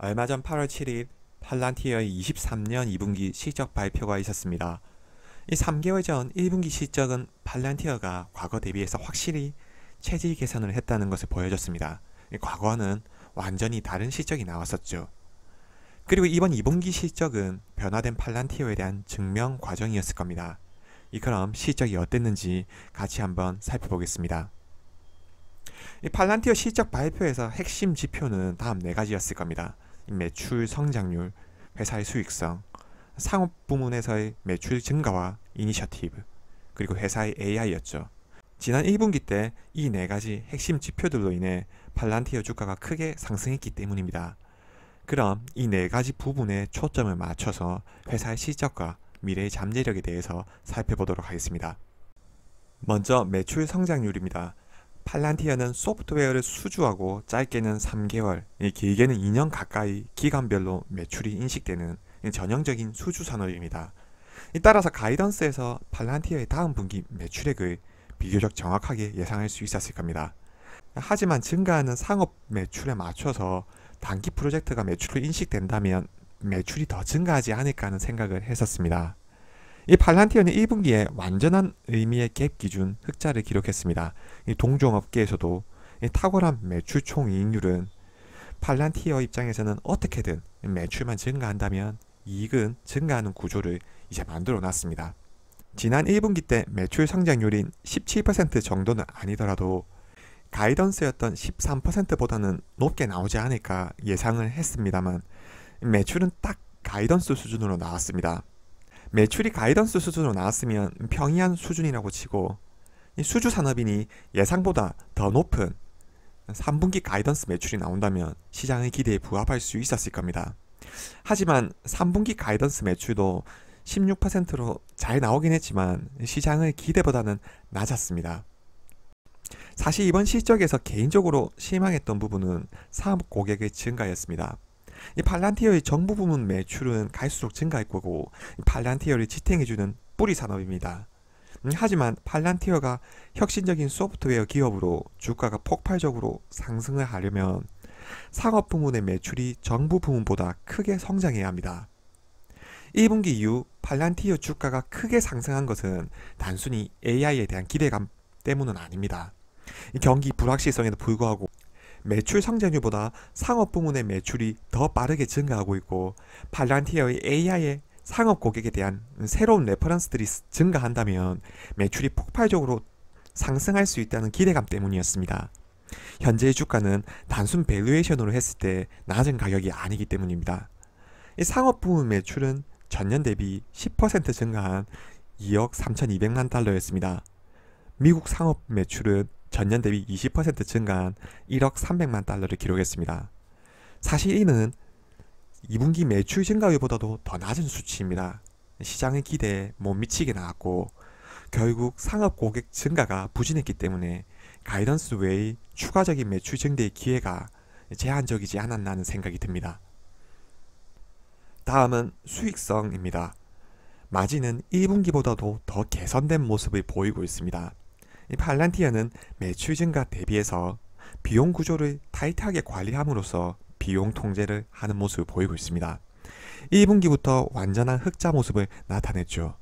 얼마 전 8월 7일 팔란티어의 23년 2분기 실적 발표가 있었습니다. 이 3개월 전 1분기 실적은 팔란티어가 과거 대비해서 확실히 체질 개선을 했다는 것을 보여줬습니다. 과거와는 완전히 다른 실적이 나왔었죠. 그리고 이번 2분기 실적은 변화된 팔란티어에 대한 증명 과정이었을 겁니다. 그럼 실적이 어땠는지 같이 한번 살펴보겠습니다. 이 팔란티어 실적 발표에서 핵심 지표는 다음 4가지였을 겁니다. 매출 성장률, 회사의 수익성, 상업 부문에서의 매출 증가와 이니셔티브, 그리고 회사의 AI였죠. 지난 1분기 때 이 4가지 핵심 지표들로 인해 팔란티어 주가가 크게 상승했기 때문입니다. 그럼 이 4가지 부분에 초점을 맞춰서 회사의 실적과 미래의 잠재력에 대해서 살펴보도록 하겠습니다. 먼저 매출 성장률입니다. 팔란티어는 소프트웨어를 수주하고 짧게는 3개월, 길게는 2년 가까이 기간별로 매출이 인식되는 전형적인 수주 산업입니다. 따라서 가이던스에서 팔란티어의 다음 분기 매출액을 비교적 정확하게 예상할 수 있었을 겁니다. 하지만 증가하는 상업 매출에 맞춰서 단기 프로젝트가 매출로 인식된다면 매출이 더 증가하지 않을까 하는 생각을 했었습니다. 이 팔란티어는 1분기에 완전한 의미의 갭 기준 흑자를 기록했습니다. 이 동종업계에서도 이 탁월한 매출 총이익률은 팔란티어 입장에서는 어떻게든 매출만 증가한다면 이익은 증가하는 구조를 이제 만들어 놨습니다. 지난 1분기 때 매출 성장률인 17% 정도는 아니더라도 가이던스였던 13%보다는 높게 나오지 않을까 예상을 했습니다만 매출은 딱 가이던스 수준으로 나왔습니다. 매출이 가이던스 수준으로 나왔으면 평이한 수준이라고 치고 수주 산업이니 예상보다 더 높은 3분기 가이던스 매출이 나온다면 시장의 기대에 부합할 수 있었을 겁니다. 하지만 3분기 가이던스 매출도 16%로 잘 나오긴 했지만 시장의 기대보다는 낮았습니다. 사실 이번 실적에서 개인적으로 실망했던 부분은 사업 고객의 증가였습니다. 이 팔란티어의 정부 부문 매출은 갈수록 증가할 거고 팔란티어를 지탱해주는 뿌리 산업입니다. 하지만 팔란티어가 혁신적인 소프트웨어 기업으로 주가가 폭발적으로 상승을 하려면 상업 부문의 매출이 정부 부문보다 크게 성장해야 합니다. 1분기 이후 팔란티어 주가가 크게 상승한 것은 단순히 AI에 대한 기대감 때문은 아닙니다. 경기 불확실성에도 불구하고 매출 성장률보다 상업 부문의 매출이 더 빠르게 증가하고 있고 팔란티어의 AI의 상업 고객에 대한 새로운 레퍼런스들이 증가한다면 매출이 폭발적으로 상승할 수 있다는 기대감 때문이었습니다. 현재의 주가는 단순 밸류에이션으로 했을 때 낮은 가격이 아니기 때문입니다. 이 상업 부문 매출은 전년 대비 10% 증가한 2억 3,200만 달러였습니다. 미국 상업 매출은 전년 대비 20% 증가한 1억 300만 달러를 기록했습니다. 사실 이는 2분기 매출 증가율보다도 더 낮은 수치입니다. 시장의 기대에 못 미치게 나왔고 결국 상업 고객 증가가 부진했기 때문에 가이던스 외의 추가적인 매출 증대의 기회가 제한적이지 않았나 하는 생각이 듭니다. 다음은 수익성입니다. 마진은 1분기보다도 더 개선된 모습을 보이고 있습니다. 이 팔란티어는 매출 증가 대비해서 비용 구조를 타이트하게 관리함으로써 비용 통제를 하는 모습을 보이고 있습니다. 1분기부터 완전한 흑자 모습을 나타냈죠.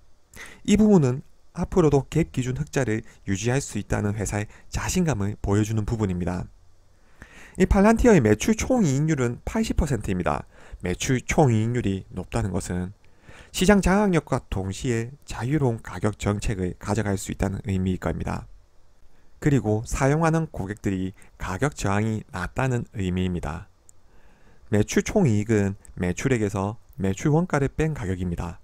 이 부분은 앞으로도 갭 기준 흑자를 유지할 수 있다는 회사의 자신감을 보여주는 부분입니다. 이 팔란티어의 매출 총이익률은 80%입니다. 매출 총이익률이 높다는 것은 시장 장악력과 동시에 자유로운 가격 정책을 가져갈 수 있다는 의미일 겁니다. 그리고 사용하는 고객들이 가격 저항이 낮다는 의미입니다. 매출 총이익은 매출액에서 매출 원가를 뺀 가격입니다.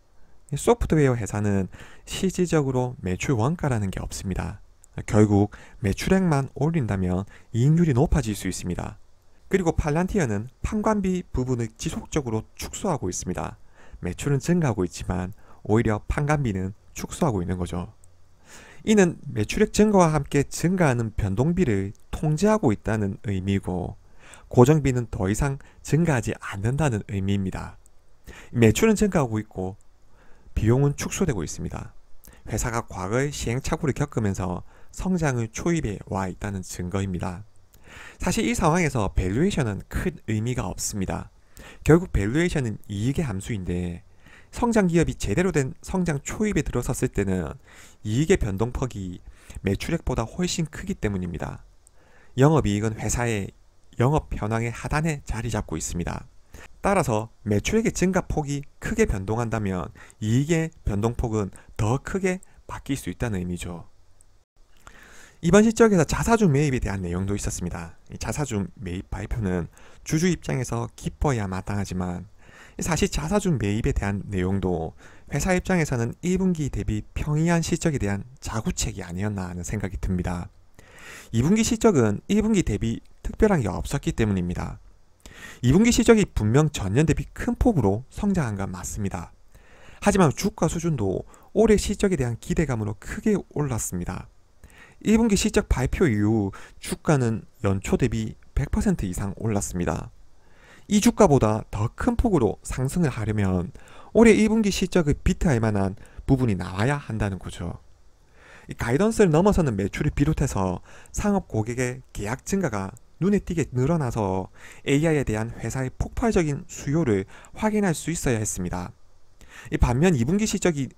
소프트웨어 회사는 실질적으로 매출 원가라는 게 없습니다. 결국 매출액만 올린다면 이익률이 높아질 수 있습니다. 그리고 팔란티어는 판관비 부분을 지속적으로 축소하고 있습니다. 매출은 증가하고 있지만 오히려 판관비는 축소하고 있는 거죠. 이는 매출액 증가와 함께 증가하는 변동비를 통제하고 있다는 의미고 고정비는 더 이상 증가하지 않는다는 의미입니다. 매출은 증가하고 있고 비용은 축소되고 있습니다. 회사가 과거의 시행착오를 겪으면서 성장을 초입해 와 있다는 증거입니다. 사실 이 상황에서 밸류에이션은 큰 의미가 없습니다. 결국 밸류에이션은 이익의 함수인데 성장 기업이 제대로 된 성장 초입에 들어섰을 때는 이익의 변동폭이 매출액보다 훨씬 크기 때문입니다. 영업이익은 회사의 영업 현황의 하단에 자리 잡고 있습니다. 따라서 매출액의 증가폭이 크게 변동한다면 이익의 변동폭은 더 크게 바뀔 수 있다는 의미죠. 이번 실적에서 자사주 매입에 대한 내용도 있었습니다. 이 자사주 매입 발표는 주주 입장에서 기뻐야 마땅하지만 사실 자사주 매입에 대한 내용도 회사 입장에서는 1분기 대비 평이한 실적에 대한 자구책이 아니었나 하는 생각이 듭니다. 2분기 실적은 1분기 대비 특별한 게 없었기 때문입니다. 2분기 실적이 분명 전년 대비 큰 폭으로 성장한 건 맞습니다. 하지만 주가 수준도 올해 실적에 대한 기대감으로 크게 올랐습니다. 1분기 실적 발표 이후 주가는 연초 대비 100% 이상 올랐습니다. 이 주가보다 더 큰 폭으로 상승을 하려면 올해 1분기 실적을 비트할 만한 부분이 나와야 한다는 거죠. 이 가이던스를 넘어서는 매출을 비롯해서 상업 고객의 계약 증가가 눈에 띄게 늘어나서 AI에 대한 회사의 폭발적인 수요를 확인할 수 있어야 했습니다. 반면 2분기 실적이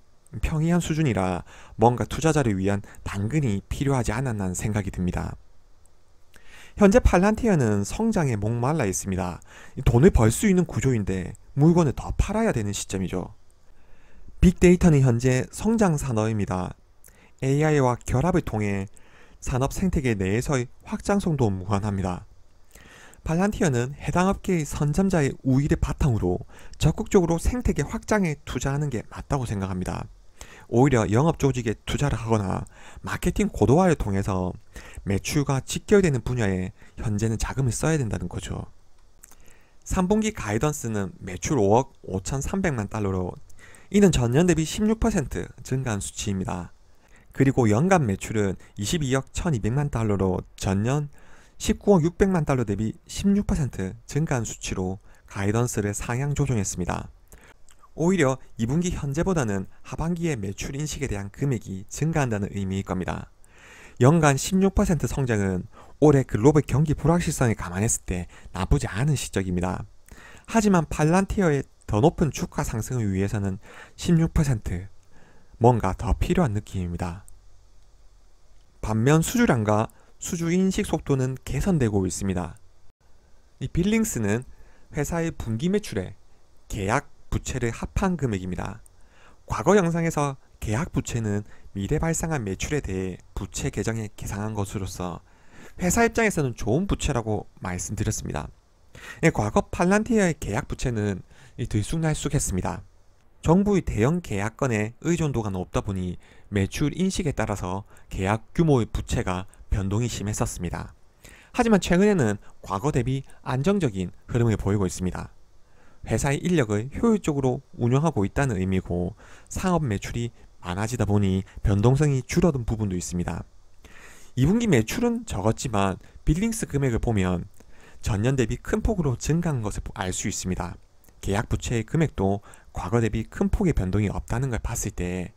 평이한 수준이라 뭔가 투자자를 위한 당근이 필요하지 않았나 생각이 듭니다. 현재 팔란티어는 성장에 목말라 있습니다. 돈을 벌 수 있는 구조인데 물건을 더 팔아야 되는 시점이죠. 빅데이터는 현재 성장 산업입니다. AI와 결합을 통해 산업 생태계 내에서의 확장성도 무한합니다. 팔란티어는 해당 업계의 선점자의 우위를 바탕으로 적극적으로 생태계 확장에 투자하는 게 맞다고 생각합니다. 오히려 영업 조직에 투자를 하거나 마케팅 고도화를 통해서 매출과 직결되는 분야에 현재는 자금을 써야 된다는 거죠. 3분기 가이던스는 매출 5억 5,300만 달러로 이는 전년 대비 16% 증가한 수치입니다. 그리고 연간 매출은 22억 1,200만 달러로 전년 19억 600만 달러 대비 16% 증가한 수치로 가이던스를 상향 조정했습니다. 오히려 2분기 현재보다는 하반기의 매출 인식에 대한 금액이 증가한다는 의미일 겁니다. 연간 16% 성장은 올해 글로벌 경기 불확실성을 감안했을 때 나쁘지 않은 실적입니다. 하지만 팔란티어의 더 높은 주가 상승을 위해서는 16% 뭔가 더 필요한 느낌입니다. 반면 수주량과 수주 인식 속도는 개선되고 있습니다. 이 빌링스는 회사의 분기 매출에 계약 부채를 합한 금액입니다. 과거 영상에서 계약 부채는 미래 발생한 매출에 대해 부채 계정에 계상한 것으로서 회사 입장에서는 좋은 부채라고 말씀드렸습니다. 과거 팔란티어의 계약 부채는 들쑥날쑥했습니다. 정부의 대형 계약건에 의존도가 높다 보니 매출 인식에 따라서 계약 규모의 부채가 변동이 심했었습니다. 하지만 최근에는 과거 대비 안정적인 흐름을 보이고 있습니다. 회사의 인력을 효율적으로 운영하고 있다는 의미고 상업 매출이 많아지다 보니 변동성이 줄어든 부분도 있습니다. 2분기 매출은 적었지만 빌링스 금액을 보면 전년 대비 큰 폭으로 증가한 것을 알 수 있습니다. 계약 부채의 금액도 과거 대비 큰 폭의 변동이 없다는 걸 봤을 때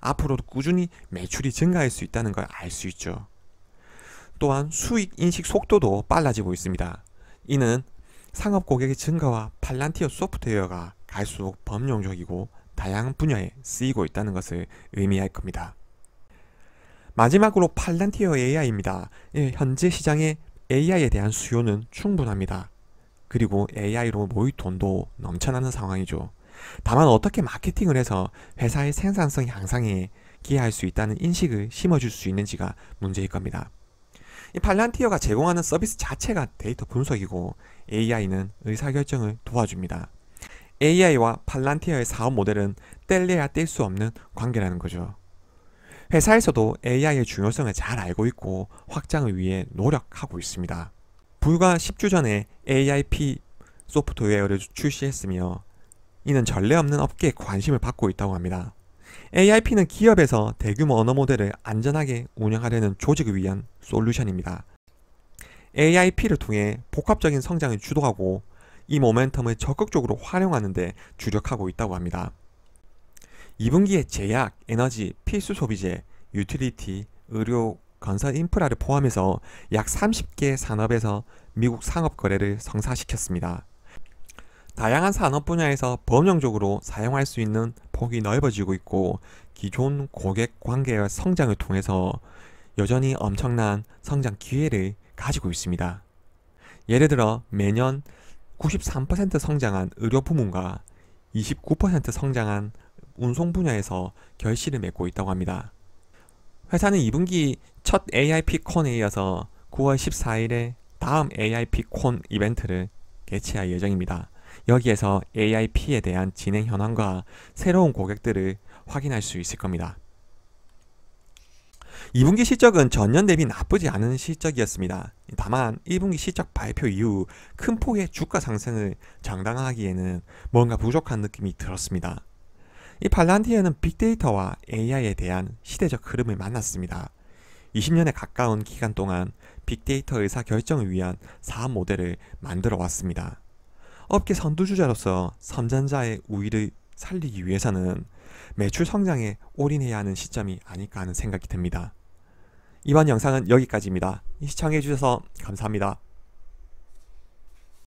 앞으로도 꾸준히 매출이 증가할 수 있다는 걸 알 수 있죠. 또한 수익 인식 속도도 빨라지고 있습니다. 이는 상업 고객의 증가와 팔란티어 소프트웨어가 갈수록 범용적이고 다양한 분야에 쓰이고 있다는 것을 의미할 겁니다. 마지막으로 팔란티어 AI입니다. 현재 시장에 AI에 대한 수요는 충분합니다. 그리고 AI로 모일 돈도 넘쳐나는 상황이죠. 다만 어떻게 마케팅을 해서 회사의 생산성 향상에 기여할 수 있다는 인식을 심어줄 수 있는지가 문제일 겁니다. 이 팔란티어가 제공하는 서비스 자체가 데이터 분석이고 AI는 의사결정을 도와줍니다. AI와 팔란티어의 사업 모델은 뗄래야 뗄 수 없는 관계라는 거죠. 회사에서도 AI의 중요성을 잘 알고 있고 확장을 위해 노력하고 있습니다. 불과 10주 전에 AIP 소프트웨어를 출시했으며 이는 전례 없는 업계에 관심을 받고 있다고 합니다. AIP는 기업에서 대규모 언어 모델을 안전하게 운영하려는 조직을 위한 솔루션입니다. AIP를 통해 복합적인 성장을 주도하고 이 모멘텀을 적극적으로 활용하는 데 주력하고 있다고 합니다. 2분기에 제약, 에너지, 필수 소비재, 유틸리티, 의료, 건설 인프라를 포함해서 약 30개 산업에서 미국 상업 거래를 성사시켰습니다. 다양한 산업 분야에서 범용적으로 사용할 수 있는 폭이 넓어지고 있고 기존 고객 관계의 성장을 통해서 여전히 엄청난 성장 기회를 가지고 있습니다. 예를 들어 매년 93% 성장한 의료 부문과 29% 성장한 운송 분야에서 결실을 맺고 있다고 합니다. 회사는 2분기 첫 AIP콘에 이어서 9월 14일에 다음 AIP콘 이벤트를 개최할 예정입니다. 여기에서 AIP에 대한 진행 현황과 새로운 고객들을 확인할 수 있을 겁니다. 2분기 실적은 전년 대비 나쁘지 않은 실적이었습니다. 다만 1분기 실적 발표 이후 큰 폭의 주가 상승을 장담하기에는 뭔가 부족한 느낌이 들었습니다. 이 팔란티어는 빅데이터와 AI에 대한 시대적 흐름을 만났습니다. 20년에 가까운 기간 동안 빅데이터 의사 결정을 위한 사업 모델을 만들어 왔습니다. 업계 선두주자로서 선전자의 우위를 살리기 위해서는 매출 성장에 올인해야 하는 시점이 아닐까 하는 생각이 듭니다. 이번 영상은 여기까지입니다. 시청해주셔서 감사합니다.